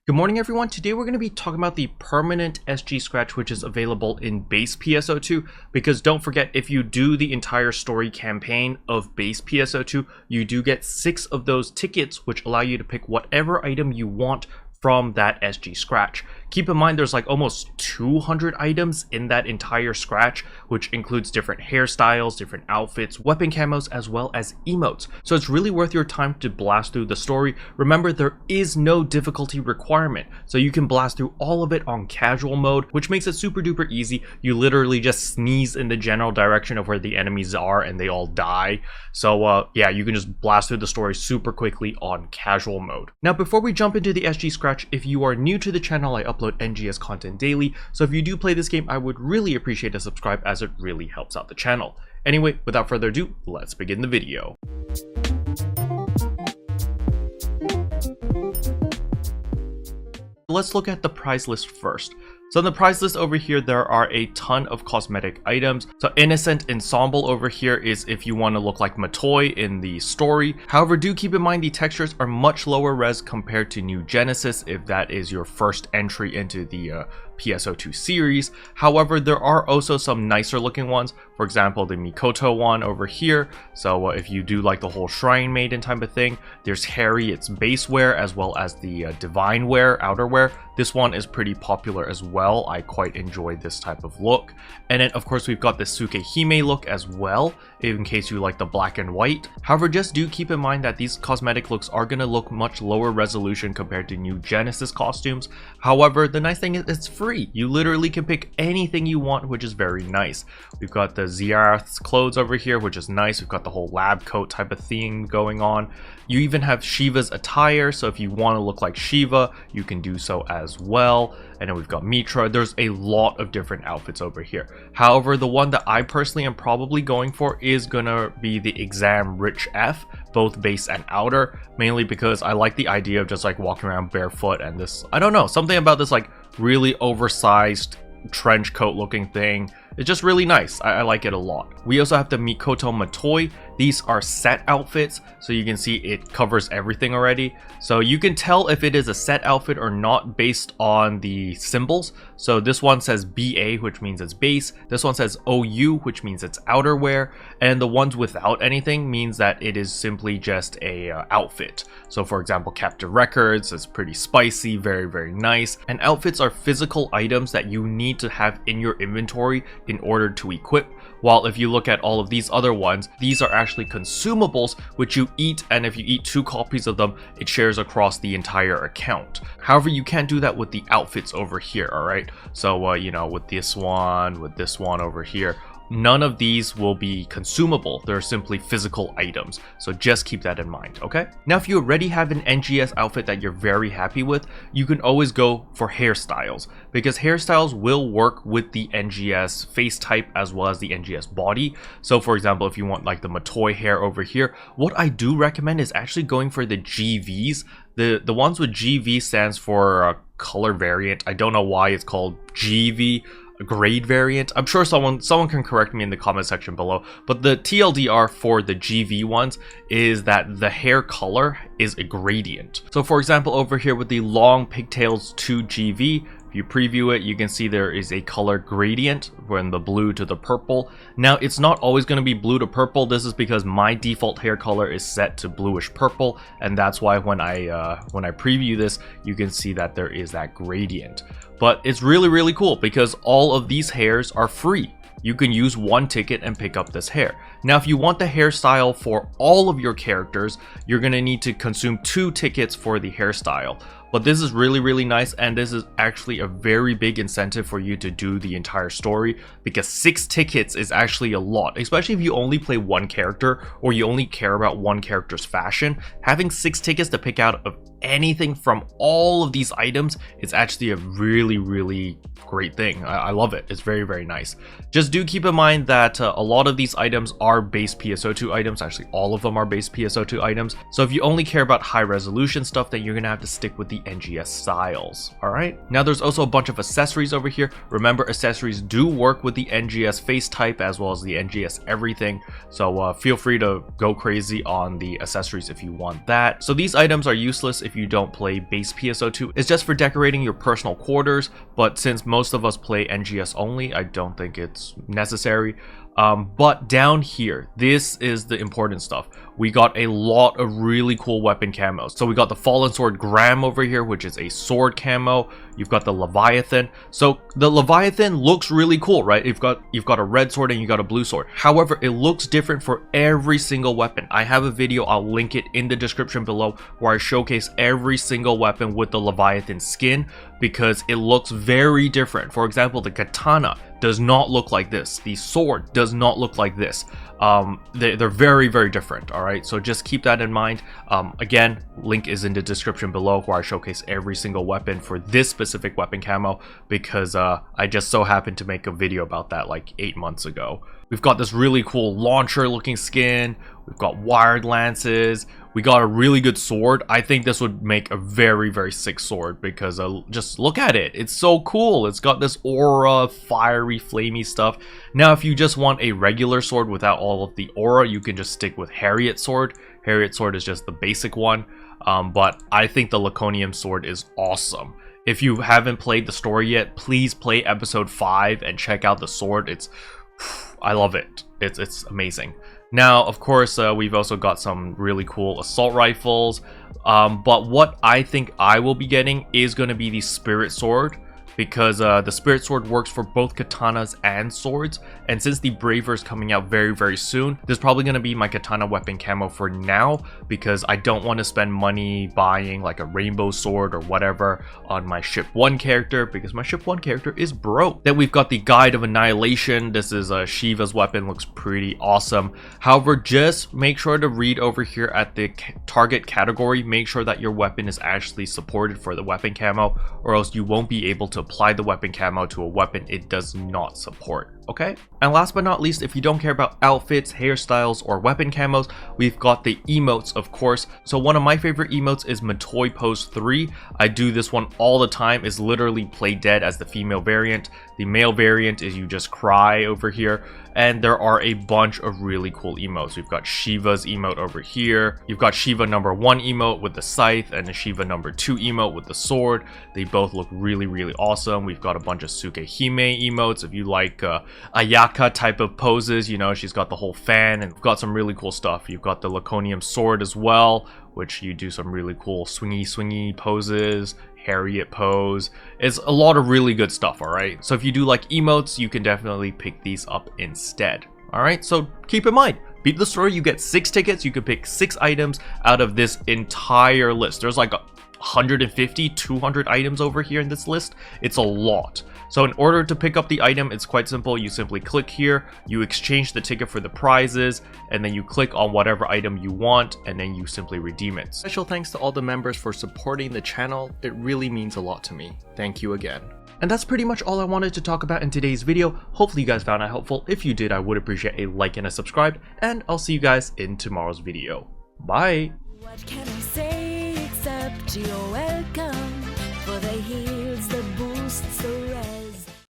Good morning everyone, today we're going to be talking about the permanent SG scratch which is available in base PSO2, because don't forget, if you do the entire story campaign of base PSO2, you do get 6 of those tickets which allow you to pick whatever item you want from that SG scratch. Keep in mind there's like almost 200 items in that entire scratch, which includes different hairstyles, different outfits, weapon camos, as well as emotes. So it's really worth your time to blast through the story. Remember, there is no difficulty requirement, so you can blast through all of it on casual mode, which makes it super duper easy. You literally just sneeze in the general direction of where the enemies are and they all die. So yeah, you can just blast through the story super quickly on casual mode. Now before we jump into the SG scratch, if you are new to the channel, I upload NGS content daily, so if you do play this game, I would really appreciate a subscribe as it really helps out the channel. Anyway, without further ado, let's begin the video. Let's look at the prize list first. So in the prize list over here, there are a ton of cosmetic items. So Innocent Ensemble over here is if you want to look like Matoy in the story. However, do keep in mind the textures are much lower res compared to New Genesis if that is your first entry into the PSO2 series. However, there are also some nicer looking ones. For example, the Mikoto one over here. So if you do like the whole Shrine Maiden type of thing, there's Harriet's base wear as well as the Divine wear, outerwear. This one is pretty popular as well. I quite enjoy this type of look. And then of course we've got the Tsukehime look as well, in case you like the black and white. However, just do keep in mind that these cosmetic looks are going to look much lower resolution compared to New Genesis costumes. However, the nice thing is it's free. You literally can pick anything you want, which is very nice. We've got the Ziarath's clothes over here, which is nice. We've got the whole lab coat type of thing going on. You even have Shiva's attire, so if you want to look like Shiva, you can do so as well. And then we've got Mitra. There's a lot of different outfits over here. However, the one that I personally am probably going for is gonna be the Exam Rich F, both base and outer, mainly because I like the idea of just like walking around barefoot and this, I don't know, something about this like really oversized trench coat looking thing. It's just really nice. I like it a lot. We also have the Mikoto Matoy. These are set outfits, so you can see it covers everything already. So you can tell if it is a set outfit or not based on the symbols. So this one says BA, which means it's base. This one says OU, which means it's outerwear. And the ones without anything means that it is simply just a outfit. So for example, Captive Records is pretty spicy, very, very nice. And outfits are physical items that you need to have in your inventory in order to equip, while if you look at all of these other ones, these are actually consumables which you eat, and if you eat 2 copies of them, it shares across the entire account. However, you can't do that with the outfits over here, alright? So you know, with this one over here, none of these will be consumable. They're simply physical items. So just keep that in mind, okay? Now, if you already have an NGS outfit that you're very happy with, you can always go for hairstyles, because hairstyles will work with the NGS face type as well as the NGS body. So for example, if you want like the Matoy hair over here, what I do recommend is actually going for the GVs. The ones with GV stands for color variant. I don't know why it's called GV. Grade variant. I'm sure someone can correct me in the comment section below, but the TLDR for the GV ones is that the hair color is a gradient. So for example, over here with the long pigtails 2 GV, if you preview it, you can see there is a color gradient from the blue to the purple. Now, it's not always going to be blue to purple. This is because my default hair color is set to bluish purple, and that's why when I preview this, you can see that there is that gradient. But it's really, really cool because all of these hairs are free. You can use 1 ticket and pick up this hair. Now, if you want the hairstyle for all of your characters, you're going to need to consume 2 tickets for the hairstyle. But this is really, really nice, and this is actually a very big incentive for you to do the entire story, because 6 tickets is actually a lot, especially if you only play 1 character or you only care about 1 character's fashion. Having 6 tickets to pick out of anything from all of these items is actually a really, really great thing. I love it. It's very, very nice. Just do keep in mind that a lot of these items are are base PSO2 items. Actually, all of them are base PSO2 items. So if you only care about high resolution stuff, then you're gonna have to stick with the NGS styles. All right. Now there's also a bunch of accessories over here. Remember, accessories do work with the NGS face type as well as the NGS everything. So feel free to go crazy on the accessories if you want that. So these items are useless if you don't play base PSO2. It's just for decorating your personal quarters, but since most of us play NGS only, I don't think it's necessary. But down here, this is the important stuff. We got a lot of really cool weapon camos. So we got the Fallen Sword Graham over here, which is a sword camo. You've got the Leviathan. So the Leviathan looks really cool, right? You've got a red sword and you got a blue sword. However, it looks different for every single weapon. I have a video, I'll link it in the description below, where I showcase every single weapon with the Leviathan skin because it looks very different. For example, the katana does not look like this. The sword does not look like this. They're very, very different. All right, so just keep that in mind. Again, link is in the description below where I showcase every single weapon for this specific weapon camo because I just so happened to make a video about that like 8 months ago. We've got this really cool launcher looking skin. We've got wired lances. We got a really good sword. I think this would make a very, very sick sword because just look at it. It's so cool. It's got this aura, fiery, flamey stuff. Now, if you just want a regular sword without all of the aura, you can just stick with Harriet sword. Harriet sword is just the basic one. But I think the Laconium sword is awesome. If you haven't played the story yet, please play episode 5 and check out the sword. I love it. It's amazing. Now, of course, we've also got some really cool assault rifles, but what I think I will be getting is going to be the Spirit Sword, because the Spirit Sword works for both katanas and swords, and since the Braver is coming out very, very soon, this is probably going to be my katana weapon camo for now, because I don't want to spend money buying like a rainbow sword or whatever on my Ship 1 character, because my Ship 1 character is broke. Then we've got the Guide of Annihilation. This is Shiva's weapon, looks pretty awesome. However, just make sure to read over here at the target category, make sure that your weapon is actually supported for the weapon camo, or else you won't be able to apply the weapon camo to a weapon it does not support. Okay? And last but not least, if you don't care about outfits, hairstyles, or weapon camos, we've got the emotes, of course. So one of my favorite emotes is Matoi Pose 3. I do this one all the time. It's literally play dead as the female variant. The male variant is you just cry over here. And there are a bunch of really cool emotes. We've got Shiva's emote over here. You've got Shiva number 1 emote with the scythe and the Shiva number 2 emote with the sword. They both look really, really awesome. We've got a bunch of Sukehime emotes. If you like Ayaka type of poses, you know, she's got the whole fan, and we've got some really cool stuff. You've got the Laconium sword as well, which you do some really cool swingy poses. Harriet pose. It's a lot of really good stuff, alright? So if you do like emotes, you can definitely pick these up instead. Alright, so keep in mind, beat the story, you get 6 tickets, you can pick 6 items out of this entire list. There's like 150, 200 items over here in this list. It's a lot. So in order to pick up the item, it's quite simple. You simply click here, you exchange the ticket for the prizes, and then you click on whatever item you want, and then you simply redeem it. Special thanks to all the members for supporting the channel. It really means a lot to me. Thank you again. And that's pretty much all I wanted to talk about in today's video. Hopefully you guys found it helpful. If you did, I would appreciate a like and a subscribe, and I'll see you guys in tomorrow's video. Bye! What can I say except you're welcome for the heals, the boosts, the